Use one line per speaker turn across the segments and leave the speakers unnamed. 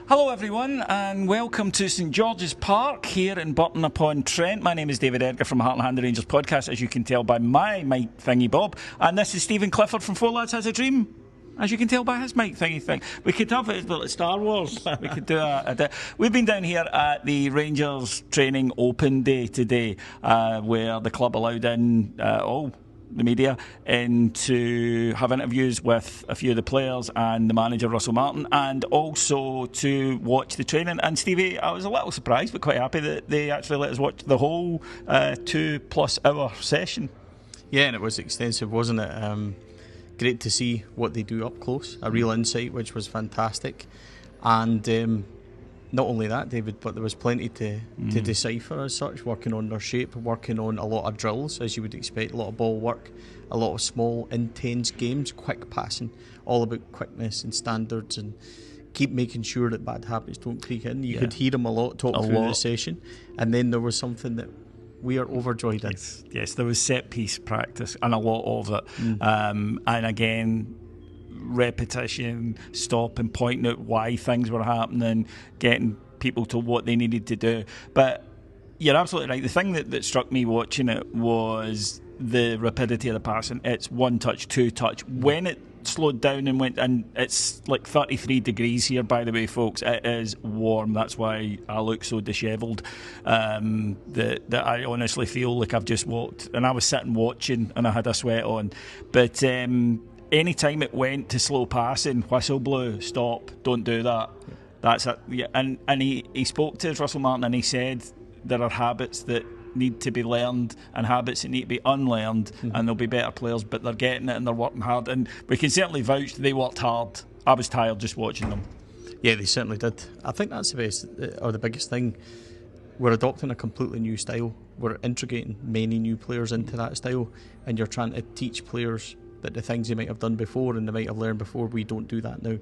Hello everyone and welcome to St George's Park here in Burton upon Trent. My name is David Edgar from Heart and Hand the Rangers podcast, as you can tell by my mic thingy bob, and this is Stephen Clifford from Four Lads Has a Dream, as you can tell by his mic thingy thing. We could have it like Star Wars. We could do We've been down here at the Rangers Training Open Day today, where the club allowed in all the media in to have interviews with a few of the players and the manager Russell Martin, and also to watch the training. And Stevie, I was a little surprised but quite happy that they actually let us watch the whole 2+ hour session.
Yeah, and it was extensive, wasn't it? Great to see what they do up close, a real insight, which was fantastic. And not only that, David, but there was plenty to decipher as such, working on their shape, working on a lot of drills, as you would expect, a lot of ball work, a lot of small, intense games, quick passing, all about quickness and standards, and keep making sure that bad habits don't creep in. You could hear them a lot talk through the session. And then there was something that we are overjoyed in.
Yes, there was set piece practice and a lot of it. And again, repetition, stop and pointing out why things were happening, getting people to what they needed to do. But you're absolutely right. The thing that struck me watching it was the rapidity of the passing. It's one touch, two touch. When it slowed down and went, and it's like 33 degrees here, by the way, folks. It is warm. That's why I look so dishevelled. That I honestly feel like I've just walked, and I was sitting watching and I had a sweat on. But any time it went to slow passing, whistle blew, stop, don't do that. That's it. Yeah. And he spoke to Russell Martin and he said there are habits that need to be learned and habits that need to be unlearned, and they'll be better players, but they're getting it and they're working hard, and we can certainly vouch they worked hard. I was tired just watching them.
Yeah, they certainly did. I think that's the best, or the biggest thing. We're adopting a completely new style. We're integrating many new players into that style, and you're trying to teach players that the things they might have done before and they might have learned before, we don't do that now.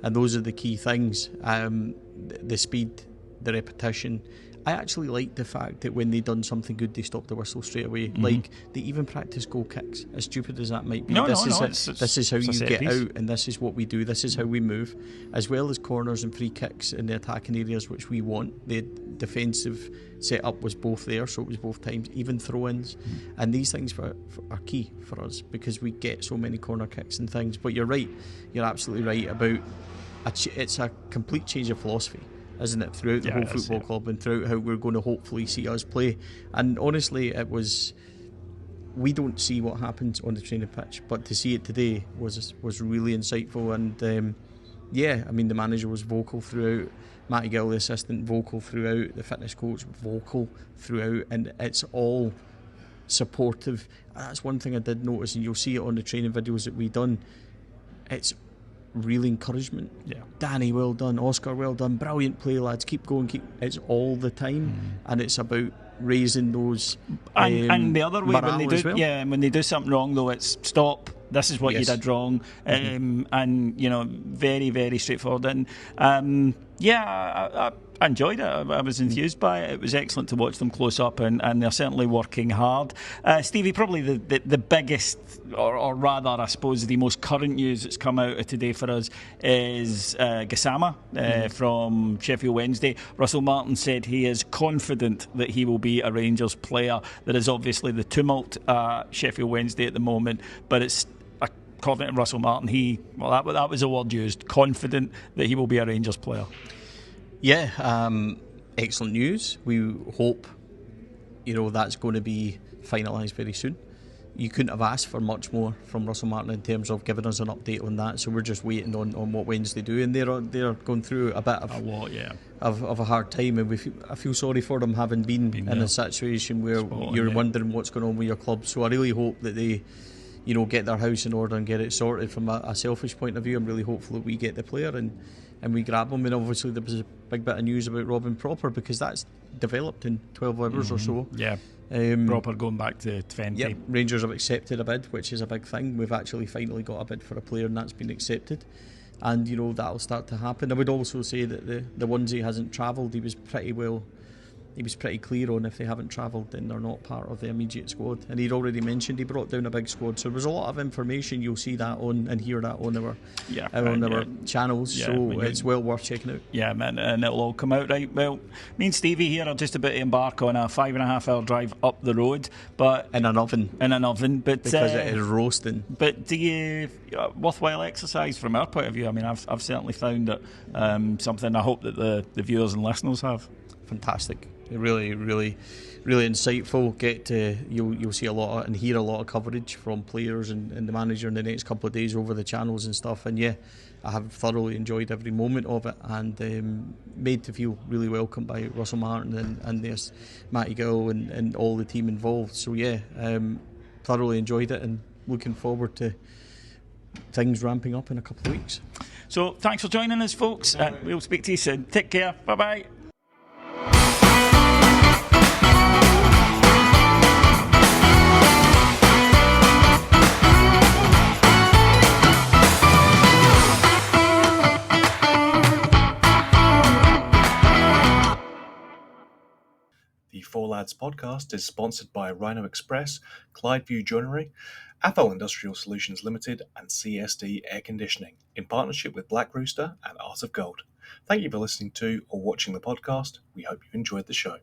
And those are the key things. The speed, the repetition. I actually like the fact that when they done something good, they stopped the whistle straight away. Like, they even practice goal kicks, as stupid as that might be. This is how you get out, and this is what we do, this is how we move, as well as corners and free kicks in the attacking areas, which we want. The defensive setup was both there, so it was both times, even throw-ins. And these things are key for us, because we get so many corner kicks and things. But you're right, you're absolutely right about it's a complete change of philosophy, isn't it, throughout the whole football club and throughout how we're going to hopefully see us play. And honestly, we don't see what happens on the training pitch, but to see it today was really insightful. And the manager was vocal throughout, Matty Gill, the assistant, vocal throughout, the fitness coach vocal throughout, and it's all supportive. That's one thing I did notice, and you'll see it on the training videos that we done. It's real encouragement. Danny, well done. Oscar, well done. Brilliant play, lads. Keep going. It's all the time, and it's about raising those.
And the other way, when they do, when they do something wrong, though, it's stop. This is what you did wrong, and very, very straightforward. And I enjoyed it. I was enthused by it. It was excellent to watch them close up, and they're certainly working hard. Stevie, probably the biggest, or rather, I suppose, the most current news that's come out of today for us is Gassama from Sheffield Wednesday. Russell Martin said he is confident that he will be a Rangers player. There is obviously the tumult at Sheffield Wednesday at the moment, but it's confident in Russell Martin. That was a word used, confident that he will be a Rangers player.
Yeah, excellent news. We hope, that's going to be finalised very soon. You couldn't have asked for much more from Russell Martin in terms of giving us an update on that. So we're just waiting on what Wednesday do, and they're going through a bit of a hard time, and I feel sorry for them, having been in a situation where you're wondering what's going on with your club. So I really hope that they, get their house in order and get it sorted. From a selfish point of view, I'm really hopeful that we get the player and we grab him. And obviously there was a big bit of news about Robin Proper, because that's developed in 12 hours or so.
Proper going back to 20.
Yep, Rangers have accepted a bid, which is a big thing. We've actually finally got a bid for a player, and that's been accepted, and that'll start to happen. I would also say that the Onesie hasn't travelled. He was pretty well he was pretty clear on if they haven't travelled, then they're not part of the immediate squad. And he'd already mentioned he brought down a big squad, so there was a lot of information. You'll see that on and hear that on our channels.
Yeah,
so it's well worth checking out.
Yeah, man, and it'll all come out right. Well, me and Stevie here are just about to embark on a 5.5 hour drive up the road, but
in an oven,
but
because it is roasting.
But do you worthwhile exercise from our point of view? I mean, I've certainly found it something. I hope that the viewers and listeners have.
Fantastic, really, really, really insightful. You'll see a lot and hear a lot of coverage from players and the manager in the next couple of days over the channels and stuff. And yeah, I have thoroughly enjoyed every moment of it, and made to feel really welcome by Russell Martin and this Matty Gill and all the team involved. So yeah, thoroughly enjoyed it and looking forward to things ramping up in a couple of weeks.
So thanks for joining us, folks. We'll speak to you soon. Take care. Bye bye.
The Four Lads podcast is sponsored by Rhino Express, Clydeview Joinery, Athol Industrial Solutions Limited, and CSD Air Conditioning, in partnership with Black Rooster and Art of Gold. Thank you for listening to or watching the podcast. We hope you enjoyed the show.